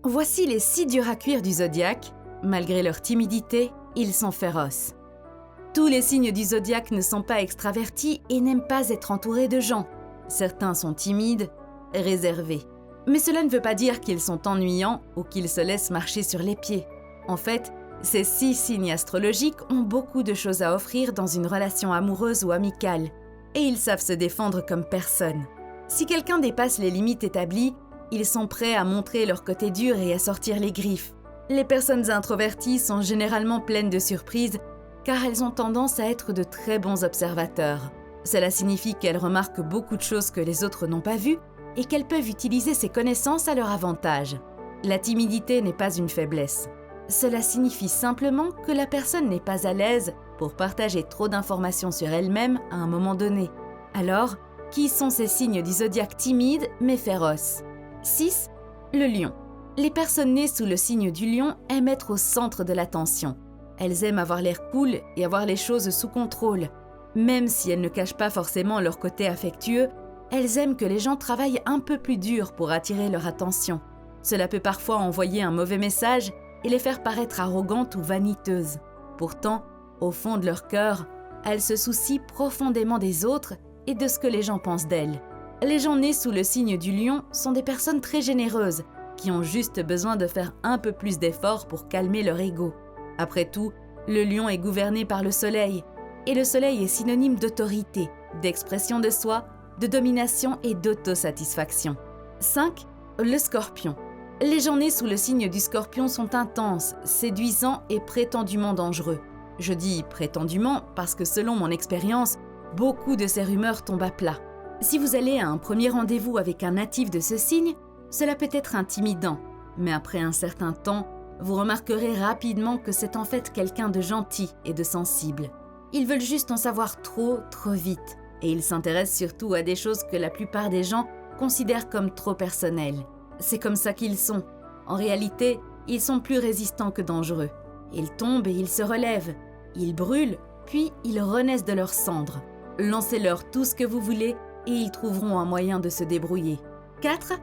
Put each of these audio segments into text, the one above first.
Voici les 6 durs à cuire du zodiaque. Malgré leur timidité, ils sont féroces. Tous les signes du zodiaque ne sont pas extravertis et n'aiment pas être entourés de gens. Certains sont timides, réservés. Mais cela ne veut pas dire qu'ils sont ennuyants ou qu'ils se laissent marcher sur les pieds. En fait, ces 6 signes astrologiques ont beaucoup de choses à offrir dans une relation amoureuse ou amicale. Et ils savent se défendre comme personne. Si quelqu'un dépasse les limites établies, ils sont prêts à montrer leur côté dur et à sortir les griffes. Les personnes introverties sont généralement pleines de surprises car elles ont tendance à être de très bons observateurs. Cela signifie qu'elles remarquent beaucoup de choses que les autres n'ont pas vues et qu'elles peuvent utiliser ces connaissances à leur avantage. La timidité n'est pas une faiblesse. Cela signifie simplement que la personne n'est pas à l'aise pour partager trop d'informations sur elle-même à un moment donné. Alors, qui sont ces signes du zodiaque timides mais féroces ? 6. Le lion. Les personnes nées sous le signe du lion aiment être au centre de l'attention. Elles aiment avoir l'air cool et avoir les choses sous contrôle. Même si elles ne cachent pas forcément leur côté affectueux, elles aiment que les gens travaillent un peu plus dur pour attirer leur attention. Cela peut parfois envoyer un mauvais message et les faire paraître arrogantes ou vaniteuses. Pourtant, au fond de leur cœur, elles se soucient profondément des autres et de ce que les gens pensent d'elles. Les gens nés sous le signe du lion sont des personnes très généreuses qui ont juste besoin de faire un peu plus d'efforts pour calmer leur ego. Après tout, le lion est gouverné par le soleil, et le soleil est synonyme d'autorité, d'expression de soi, de domination et d'autosatisfaction. 5. Le scorpion. Les gens nés sous le signe du scorpion sont intenses, séduisants et prétendument dangereux. Je dis prétendument parce que selon mon expérience, beaucoup de ces rumeurs tombent à plat. Si vous allez à un premier rendez-vous avec un natif de ce signe, cela peut être intimidant, mais après un certain temps, vous remarquerez rapidement que c'est en fait quelqu'un de gentil et de sensible. Ils veulent juste en savoir trop vite, et ils s'intéressent surtout à des choses que la plupart des gens considèrent comme trop personnelles. C'est comme ça qu'ils sont. En réalité, ils sont plus résistants que dangereux. Ils tombent et ils se relèvent. Ils brûlent, puis ils renaissent de leurs cendres. Lancez-leur tout ce que vous voulez et ils trouveront un moyen de se débrouiller. 4.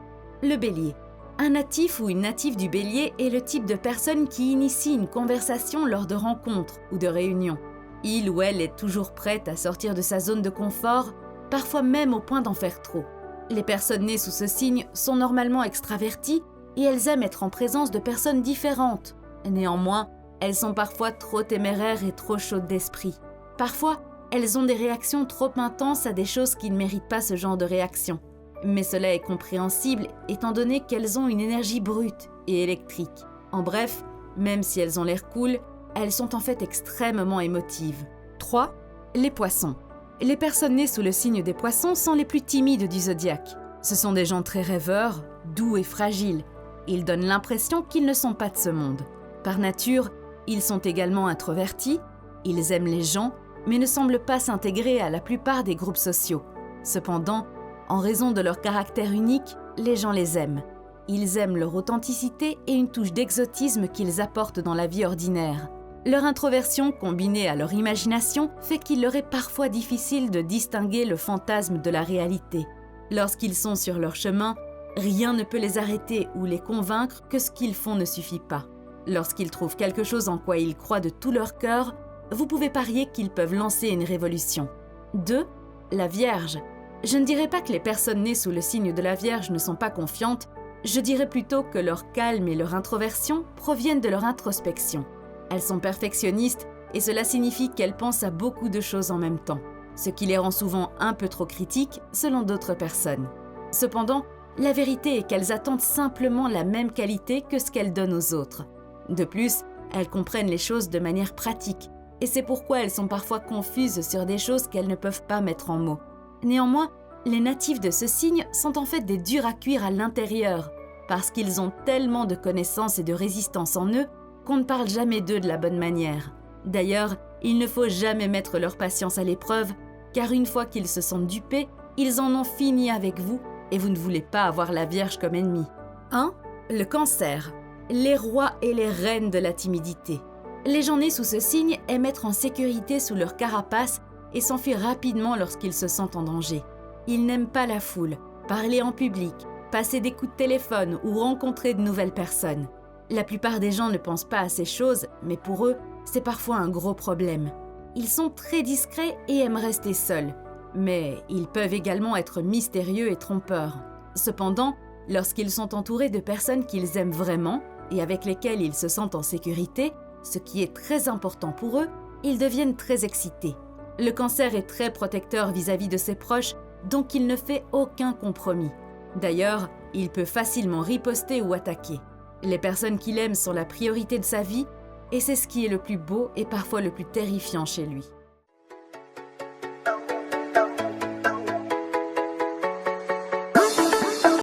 Le bélier. Un natif ou une native du bélier est le type de personne qui initie une conversation lors de rencontres ou de réunions. Il ou elle est toujours prête à sortir de sa zone de confort, parfois même au point d'en faire trop. Les personnes nées sous ce signe sont normalement extraverties et elles aiment être en présence de personnes différentes. Néanmoins, elles sont parfois trop téméraires et trop chaudes d'esprit. Parfois, elles ont des réactions trop intenses à des choses qui ne méritent pas ce genre de réaction. Mais cela est compréhensible étant donné qu'elles ont une énergie brute et électrique. En bref, même si elles ont l'air cool, elles sont en fait extrêmement émotives. 3. Les poissons. Les personnes nées sous le signe des poissons sont les plus timides du zodiaque. Ce sont des gens très rêveurs, doux et fragiles. Ils donnent l'impression qu'ils ne sont pas de ce monde. Par nature, ils sont également introvertis, ils aiment les gens, mais ne semblent pas s'intégrer à la plupart des groupes sociaux. Cependant, en raison de leur caractère unique, les gens les aiment. Ils aiment leur authenticité et une touche d'exotisme qu'ils apportent dans la vie ordinaire. Leur introversion combinée à leur imagination fait qu'il leur est parfois difficile de distinguer le fantasme de la réalité. Lorsqu'ils sont sur leur chemin, rien ne peut les arrêter ou les convaincre que ce qu'ils font ne suffit pas. Lorsqu'ils trouvent quelque chose en quoi ils croient de tout leur cœur, vous pouvez parier qu'ils peuvent lancer une révolution. 2. La Vierge. Je ne dirais pas que les personnes nées sous le signe de la Vierge ne sont pas confiantes, je dirais plutôt que leur calme et leur introversion proviennent de leur introspection. Elles sont perfectionnistes et cela signifie qu'elles pensent à beaucoup de choses en même temps, ce qui les rend souvent un peu trop critiques selon d'autres personnes. Cependant, la vérité est qu'elles attendent simplement la même qualité que ce qu'elles donnent aux autres. De plus, elles comprennent les choses de manière pratique et c'est pourquoi elles sont parfois confuses sur des choses qu'elles ne peuvent pas mettre en mots. Néanmoins, les natifs de ce signe sont en fait des durs à cuire à l'intérieur, parce qu'ils ont tellement de connaissances et de résistance en eux qu'on ne parle jamais d'eux de la bonne manière. D'ailleurs, il ne faut jamais mettre leur patience à l'épreuve, car une fois qu'ils se sentent dupés, ils en ont fini avec vous et vous ne voulez pas avoir la Vierge comme ennemie. 1. Le Cancer. Les rois et les reines de la timidité. Les gens nés sous ce signe aiment être en sécurité sous leur carapace et s'enfuient rapidement lorsqu'ils se sentent en danger. Ils n'aiment pas la foule, parler en public, passer des coups de téléphone ou rencontrer de nouvelles personnes. La plupart des gens ne pensent pas à ces choses, mais pour eux, c'est parfois un gros problème. Ils sont très discrets et aiment rester seuls, mais ils peuvent également être mystérieux et trompeurs. Cependant, lorsqu'ils sont entourés de personnes qu'ils aiment vraiment et avec lesquelles ils se sentent en sécurité, ce qui est très important pour eux, ils deviennent très excités. Le Cancer est très protecteur vis-à-vis de ses proches, donc il ne fait aucun compromis. D'ailleurs, il peut facilement riposter ou attaquer. Les personnes qu'il aime sont la priorité de sa vie et c'est ce qui est le plus beau et parfois le plus terrifiant chez lui.